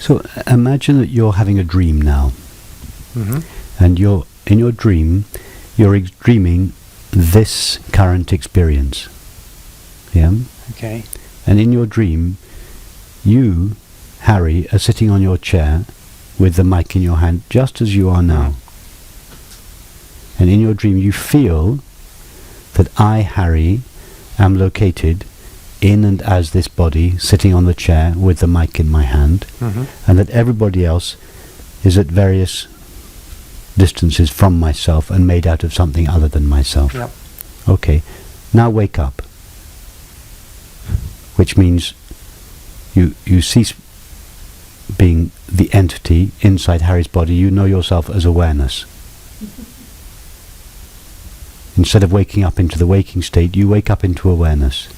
So imagine that you're having a dream now, and in your dream, you're dreaming this current experience. Yeah? Okay. And in your dream, you, Harry, are sitting on your chair with the mic in your hand, just as you are now. And in your dream, you feel that I, Harry, am located in and as this body, sitting on the chair with the mic in my hand, and that everybody else is at various distances from myself and made out of something other than myself. Yep. Okay, now wake up. Which means you cease being the entity inside Harry's body. You know yourself as awareness. Instead of waking up into the waking state, you wake up into awareness.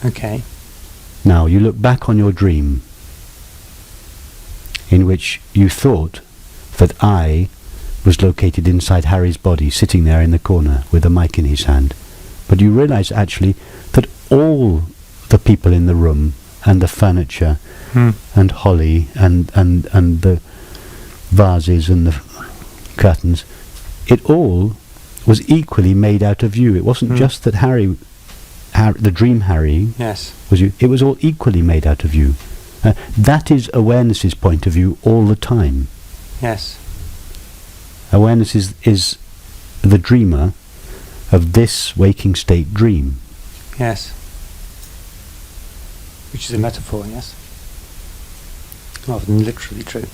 Okay. Now you look back on your dream in which you thought that I was located inside Harry's body, sitting there in the corner with a mic in his hand. But you realize actually that all the people in the room and the furniture and Holly and the vases and the curtains, it all was equally made out of you. It wasn't just that Harry, the dream Harry, was you. It was all equally made out of you. That is awareness's point of view all the time. Yes. Awareness is the dreamer of this waking state dream. Yes. Which is a metaphor, yes? Rather than literally true.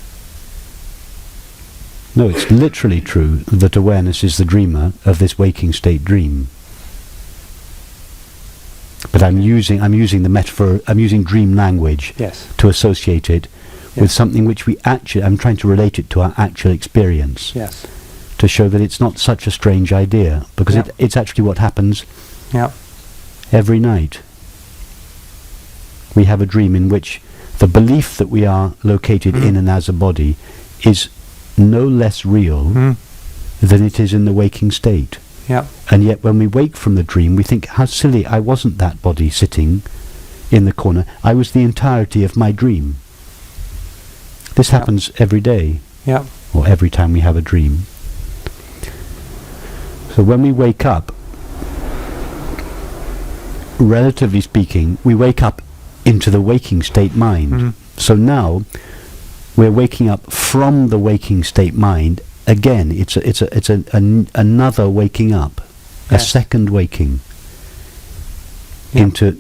No, it's literally true that awareness is the dreamer of this waking state dream. But I'm using the metaphor, I'm using dream language to associate it with something which we actually, I'm trying to relate it to our actual experience. Yes. To show that it's not such a strange idea, because it's actually what happens every night. We have a dream in which the belief that we are located in and as a body is no less real than it is in the waking state. And yet when we wake from the dream, we think, how silly, I wasn't that body sitting in the corner. I was the entirety of my dream. This happens every day, or every time we have a dream. So when we wake up, relatively speaking, we wake up into the waking state mind. So now we're waking up from the waking state mind again. It's another waking up, a second waking into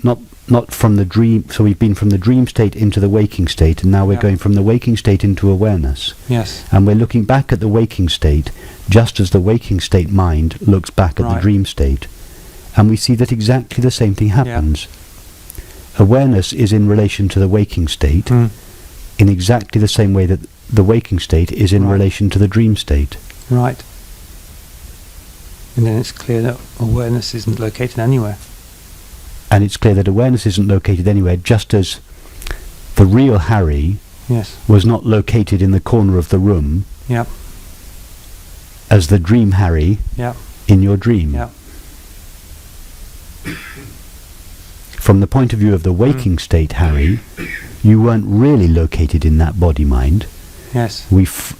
not from the dream. So we've been from the dream state into the waking state, and now we're going from the waking state into awareness. And we're looking back at the waking state just as the waking state mind looks back at the dream state, and we see that exactly the same thing happens. Awareness is in relation to the waking state in exactly the same way that the waking state is in relation to the dream state. Right. And then it's clear that awareness isn't located anywhere. And it's clear that awareness isn't located anywhere, just as the real Harry was not located in the corner of the room as the dream Harry in your dream. From the point of view of the waking state Harry, you weren't really located in that body mind.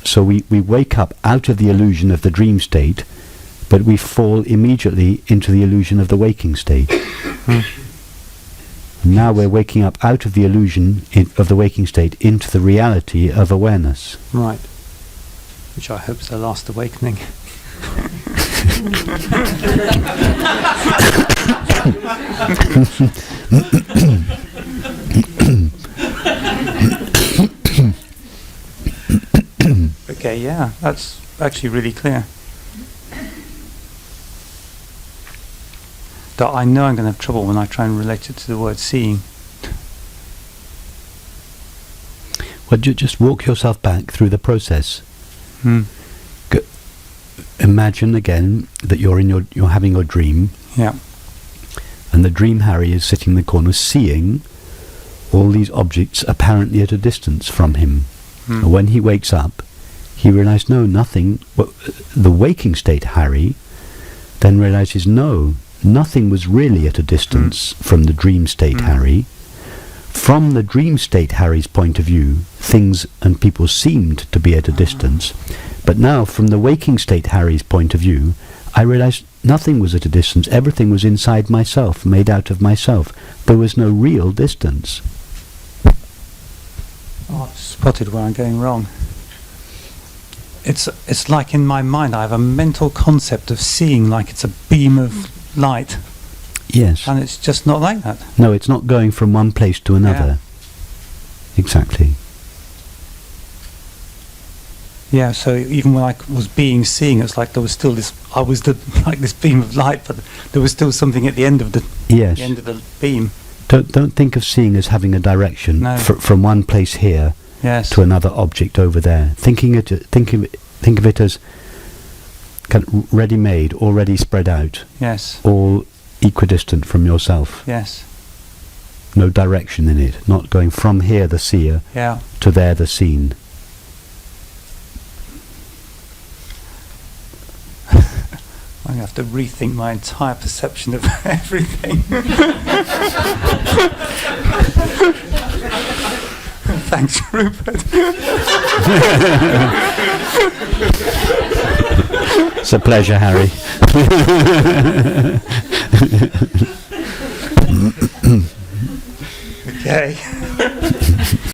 So we wake up out of the illusion of the dream state, but we fall immediately into the illusion of the waking state. Now we're waking up out of the illusion of the waking state into the reality of awareness. Right. Which I hope is the last awakening. Okay, yeah, that's actually really clear. That I know I'm going to have trouble when I try and relate it to the word seeing. Well, just walk yourself back through the process. Imagine again that you're having your dream. And the dream Harry is sitting in the corner seeing all these objects apparently at a distance from him. And when he wakes up, he realizes, no, nothing. Well, the waking state Harry then realizes, no, nothing was really at a distance from the dream state Harry. from the dream state Harry's point of view, things and people seemed to be at a distance. But now, from the waking state Harry's point of view, I realized nothing was at a distance. Everything was inside myself, made out of myself. There was no real distance. Oh, I've spotted where I'm going wrong. It's like in my mind I have a mental concept of seeing like it's a beam of light. Yes. And it's just not like that. No, it's not going from one place to another. Yeah. Exactly. Yeah, so even when I was seeing, it's like there was still this, like this beam of light, but there was still something at the end of the, yes. the end of the beam. Don't think of seeing as having a direction. No. From one place here Yes. to another object over there. Think of it as kind of ready-made, already spread out. Yes. All equidistant from yourself. Yes. No direction in it. Not going from here, the seer, Yeah. to there, the seen. I'm going to have to rethink my entire perception of everything. Thanks, Rupert. It's a pleasure, Harry. Okay.